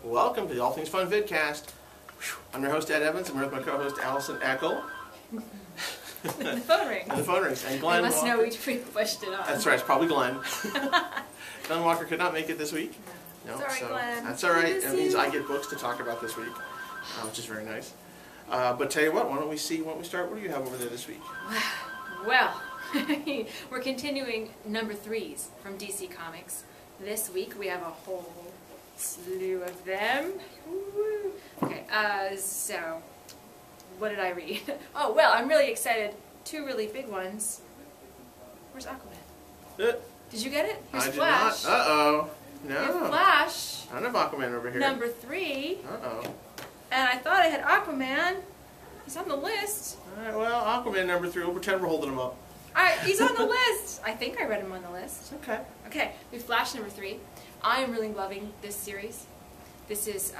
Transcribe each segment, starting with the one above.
Welcome to the All Things Fun Vidcast. I'm your host, Ed Evans. I'm here with my co-host, Allison Eckel. The phone rings. And the phone rings. And Glenn I must Walker. know we pushed it on. That's right, it's probably Glenn. Glenn Walker could not make it this week. No, It's all right, Glenn. That's all right. That means I get books to talk about this week, which is very nice. But tell you what, why don't we start? What do you have over there this week? Well, we're continuing number 3s from DC Comics. This week we have a whole slew of them. Woo. Okay, so what did I read? Oh, well, I'm really excited. 2 really big ones. Where's Aquaman? Did you get it? Here's I did Flash. not. Uh-oh. No. Here's Flash. I don't have Aquaman over here. Number 3. Uh-oh. And I thought I had Aquaman. He's on the list. All right, well, Aquaman number 3. We'll pretend we're holding him up. Alright, he's on the list. I think I read him on the list. Okay. Okay, we have Flash number 3. I am really loving this series. This is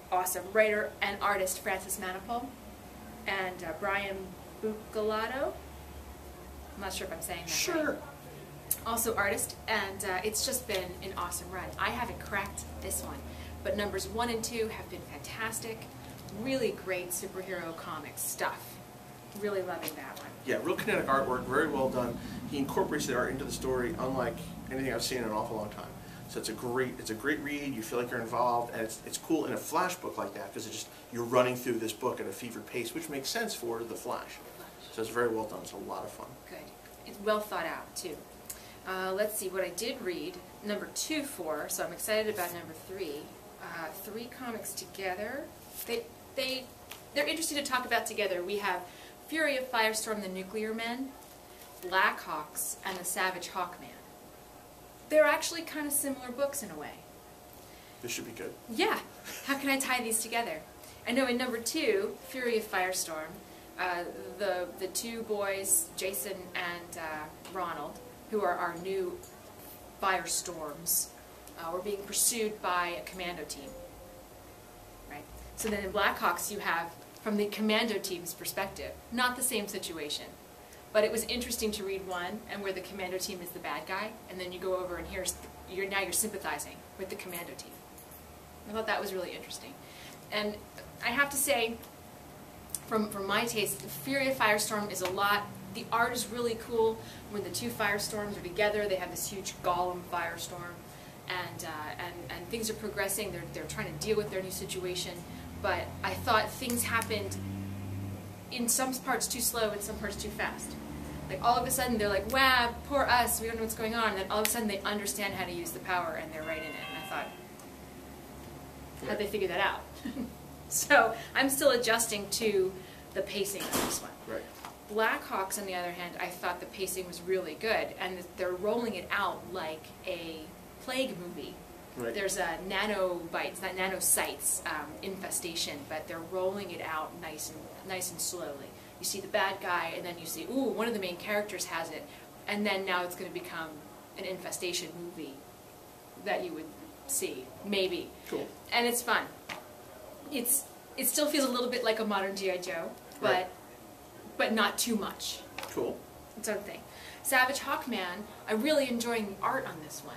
awesome. Writer and artist Francis Manapul and Brian Buccellato. I'm not sure if I'm saying that Sure. right. Also artist, and it's just been an awesome run. I haven't cracked this one, but numbers 1 and 2 have been fantastic. Really great superhero comic stuff. Really loving that one. Yeah, real kinetic artwork, very well done. He incorporates the art into the story, unlike anything I've seen in an awful long time. So it's a great read. You feel like you're involved, and it's cool in a Flash book like that because you're running through this book at a fevered pace, which makes sense for the Flash. So it's very well done. It's a lot of fun. Good. It's well thought out too. Let's see what I did read. Number 2 for. So I'm excited about number 3. 3 comics together. They're interesting to talk about together. We have Fury of Firestorm, the Nuclear Men, Blackhawks, and the Savage Hawkman. They're actually kind of similar books in a way. This should be good. Yeah. How can I tie these together? I know in number 2, Fury of Firestorm, the 2 boys, Jason and Ronald, who are our new Firestorms, were being pursued by a commando team. Right? So then in Blackhawks you have, from the commando team's perspective, not the same situation. But it was interesting to read one, and where the commando team is the bad guy, and then you go over and now you're sympathizing with the commando team. I thought that was really interesting. And I have to say, from my taste, Fury of Firestorm is a lot. The art is really cool. When the 2 Firestorms are together, they have this huge golem firestorm, and things are progressing. They're trying to deal with their new situation. But I thought things happened in some parts too slow and some parts too fast. Like all of a sudden they're like, wow, poor us, we don't know what's going on. And then all of a sudden they understand how to use the power and they're right in it. And I thought, how'd they figure that out? So I'm still adjusting to the pacing of this one. Right. Blackhawks, on the other hand, I thought the pacing was really good. And they're rolling it out like a plague movie. Right. There's a nanobites, not nanocytes infestation, but they're rolling it out nice and slowly. You see the bad guy, and then you see, ooh, one of the main characters has it, and then now it's going to become an infestation movie that you would see, maybe. Cool. And it's fun. It still feels a little bit like a modern G.I. Joe, but not too much. Cool. Its own thing. Savage Hawkman, I'm really enjoying the art on this one.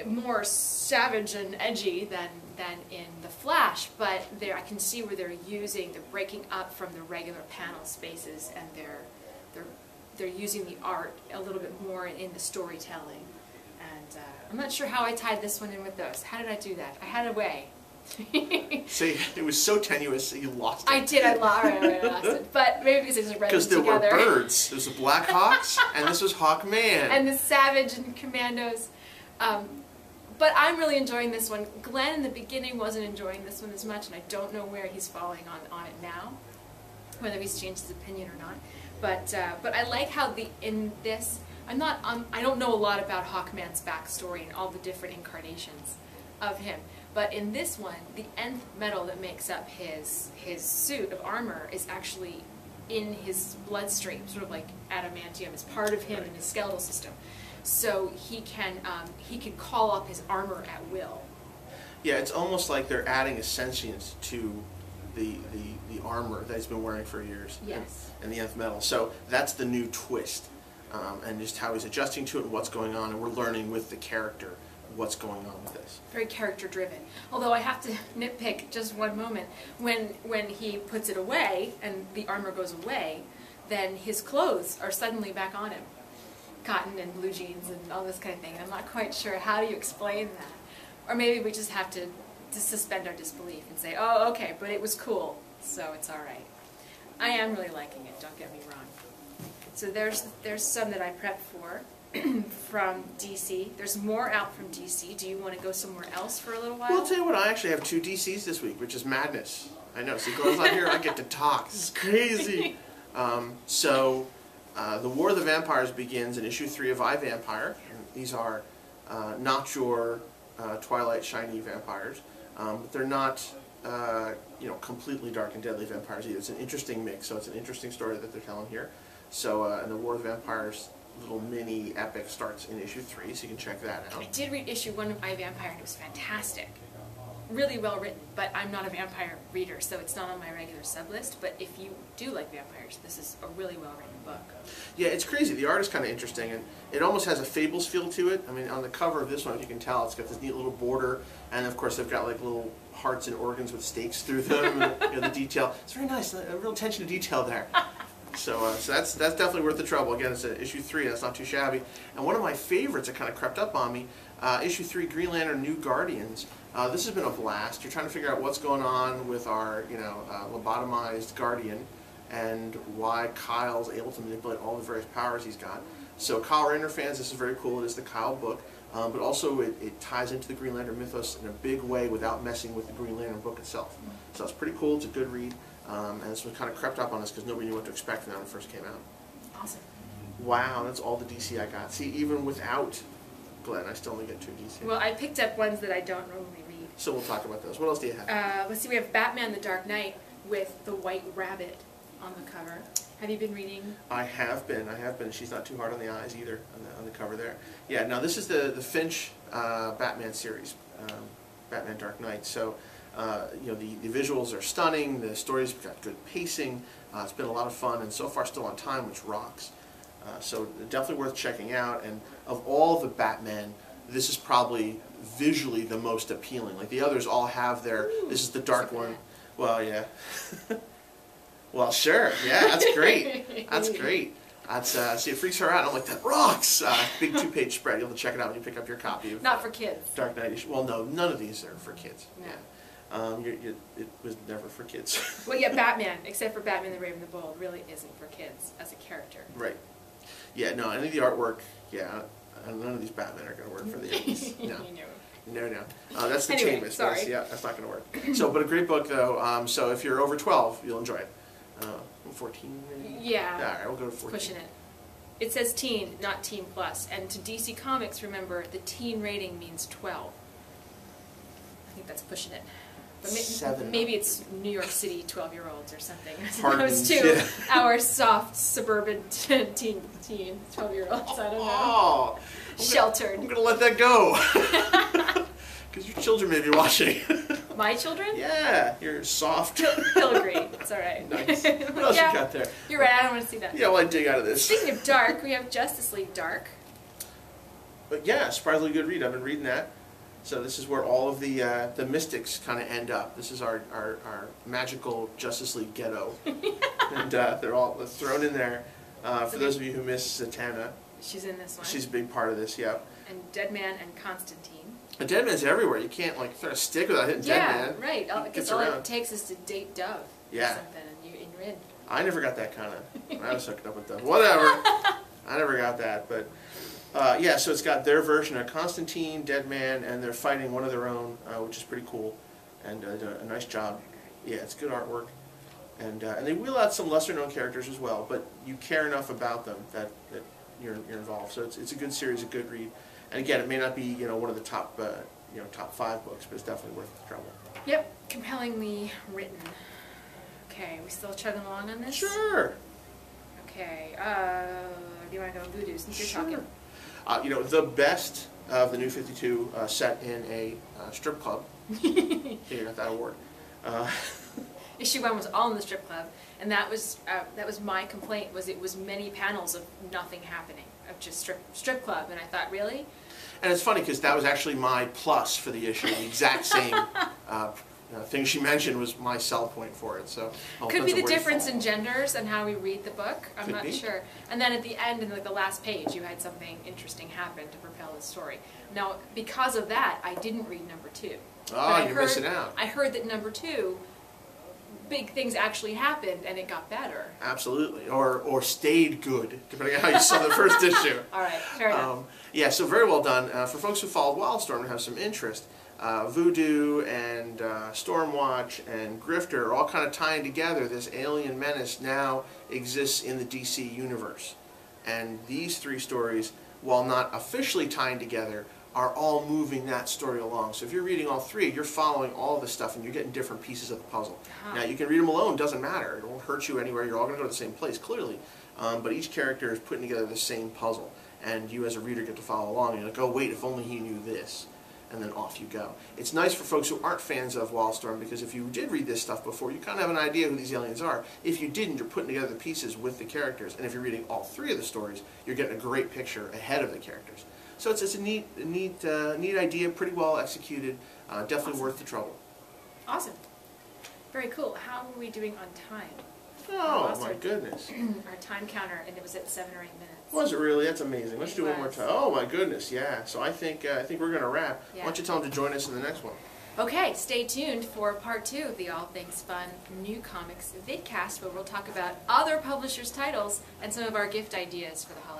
More savage and edgy than in the Flash, but I can see where they're breaking up from the regular panel spaces, and they're using the art a little bit more in the storytelling. And I'm not sure how I tied this one in with those. How did I do that? I had a way. See, it was so tenuous that you lost it. I did. I lost it. But maybe because I just read them together. Because there were birds. There was the Blackhawks, and this was Hawkman. And the Savage and Commandos. But I'm really enjoying this one. Glenn in the beginning wasn't enjoying this one as much, and I don't know where he's falling on it now, whether he's changed his opinion or not. But I like how in this, I don't know a lot about Hawkman's backstory and all the different incarnations of him. But in this one, the nth metal that makes up his suit of armor is actually in his bloodstream, sort of like adamantium, is part of him in his skeletal system. So he can call up his armor at will. Yeah, it's almost like they're adding a sentience to the armor that he's been wearing for years. Yes. And the nth metal. So that's the new twist, and just how he's adjusting to it and what's going on, and we're learning with the character what's going on with this. Very character driven. Although I have to nitpick just one moment. When he puts it away and the armor goes away, then his clothes are suddenly back on him. Cotton and blue jeans and all this kind of thing. I'm not quite sure how do you explain that. Or maybe we just have to suspend our disbelief and say, oh, okay, but it was cool, so it's all right. I am really liking it, don't get me wrong. So there's some that I prepped for from DC. There's more out from DC. Do you want to go somewhere else for a little while? Well, I'll tell you what, I actually have 2 DCs this week, which is madness. I know, see, goes on here, I get to talk. This is crazy. The War of the Vampires begins in issue 3 of iVampire. These are not your Twilight shiny vampires, but they're not completely dark and deadly vampires either. It's an interesting mix, so it's an interesting story that they're telling here. So, and the War of the Vampires little mini epic starts in issue 3, so you can check that out. I did read issue 1 of iVampire, and it was fantastic. Really well written, but I'm not a vampire reader, so it's not on my regular sub-list. But if you do like vampires, this is a really well-written book. Yeah, it's crazy. The art is kind of interesting, and it almost has a Fables feel to it. I mean, on the cover of this one, if you can tell, it's got this neat little border, and of course they've got like little hearts and organs with stakes through them, and the detail. It's very nice, a real attention to detail there. So that's definitely worth the trouble. Again, it's issue 3, that's not too shabby. And one of my favorites that kind of crept up on me, issue 3, Green Lantern New Guardians. This has been a blast. You're trying to figure out what's going on with our, lobotomized Guardian and why Kyle's able to manipulate all the various powers he's got. So Kyle Rayner fans, this is very cool. It is the Kyle book, but also it ties into the Green Lantern mythos in a big way without messing with the Green Lantern book itself. So it's pretty cool. It's a good read. And this one kind of crept up on us because nobody knew what to expect when it first came out. Awesome. Wow, that's all the DC I got. See, even without Glenn, I still only get 2 DC. Well, I picked up ones that I don't normally read. So we'll talk about those. What else do you have? Let's see, we have Batman the Dark Knight with the White Rabbit on the cover. Have you been reading? I have been. She's not too hard on the eyes either on the cover there. Yeah, now this is the Finch Batman series, Batman Dark Knight. So, the visuals are stunning, the story's got good pacing, it's been a lot of fun, and so far still on time, which rocks. So definitely worth checking out, and of all the Batman, this is probably visually the most appealing. Like the others all have their, this is the dark one. Well, yeah. Well, sure, yeah, that's great. That's great. That's, see, it freaks her out. I'm like, that rocks! Big 2-page spread. You'll have to check it out when you pick up your copy of Not for kids. Dark Knight. Well, no, none of these are for kids. No. Yeah. It was never for kids. Well, yeah, Batman, except for Batman the Brave and the Bold, really isn't for kids as a character. Right. Yeah, no, any of the artwork, yeah, none of these Batmen are going to work for the kids. No. No. That's the anyway, Chainless. sorry. Yeah, that's not going to work. So, but a great book, though. So if you're over 12, you'll enjoy it. 14 maybe? Yeah. All right, we'll go to 14. Pushing it. It says teen, not teen plus. And to DC Comics, remember, the teen rating means 12. I think that's pushing it. But maybe it's New York City 12-year-olds or something, as opposed to our soft suburban teen 12-year-olds. I don't know. Oh, Sheltered. I'm going to let that go. Because your children may be watching. My children? Yeah, you're soft. He'll agree. It's all right. Nice. What else you got there? You're right, I don't want to see that. Yeah, well, I dig out of this. Speaking of dark, we have Justice League Dark. But yeah, surprisingly good read. I've been reading that. So this is where all of the mystics kind of end up. This is our magical Justice League ghetto. And they're all thrown in there. For those of you who miss Zatanna. She's in this one. She's a big part of this, yeah. And Deadman and Constantine. And Deadman's everywhere. You can't like throw a stick without hitting Deadman. Yeah, right. Because all it takes is to date Dove or something, and you're in. I never got that kind of. I was hooking up with Dove. Whatever. I never got that, but yeah. So it's got their version of Constantine, Deadman, and they're fighting one of their own, which is pretty cool, and did a nice job. Yeah, it's good artwork, and they wheel out some lesser-known characters as well, but you care enough about them that you're involved. So it's a good series, a good read. And again, it may not be one of the top top 5 books, but it's definitely worth the trouble. Yep, compellingly written. Okay, we still chugging along on this? Sure. Okay, do you want to go voodoo since you're talking? The best of the New 52 set in a strip club. You got that award. Issue 1 was all in the strip club, and that was my complaint. Was it was many panels of nothing happening, of just strip club, and I thought, really? And it's funny because that was actually my plus for the issue. The exact same thing she mentioned was my sell point for it. So could be the difference in genders and how we read the book. I'm Could not be. sure. And then at the end, in like the last page, you had something interesting happen to propel the story. Now, because of that, I didn't read number 2. Oh, you're missing out. I heard that number 2, big things actually happened and it got better. Absolutely, or stayed good, depending on how you saw the first issue. All right, fair enough. Yeah, so very well done. For folks who followed Wildstorm and have some interest, Voodoo and Stormwatch and Grifter are all kind of tying together. This alien menace now exists in the DC universe. And these 3 stories, while not officially tying together, are all moving that story along. So if you're reading all 3, you're following all the stuff and you're getting different pieces of the puzzle. Now you can read them alone, doesn't matter. It won't hurt you anywhere. You're all going to go to the same place, clearly. But each character is putting together the same puzzle. And you as a reader get to follow along. And you're like, oh wait, if only he knew this. And then off you go. It's nice for folks who aren't fans of Wildstorm, because if you did read this stuff before, you kind of have an idea who these aliens are. If you didn't, you're putting together the pieces with the characters. And if you're reading all 3 of the stories, you're getting a great picture ahead of the characters. So it's a neat idea, pretty well executed, definitely Awesome. worth the trouble. Awesome. Very cool. How are we doing on time? Oh my goodness. Our time counter, and it was at 7 or 8 minutes. Was it really? That's amazing. Let's It do one more was. time. Oh my goodness, yeah. So I think we're going to wrap. Yeah. Why don't you tell them to join us in the next one? Okay, stay tuned for part 2 of the All Things Fun New Comics Vidcast, where we'll talk about other publishers' titles and some of our gift ideas for the holidays.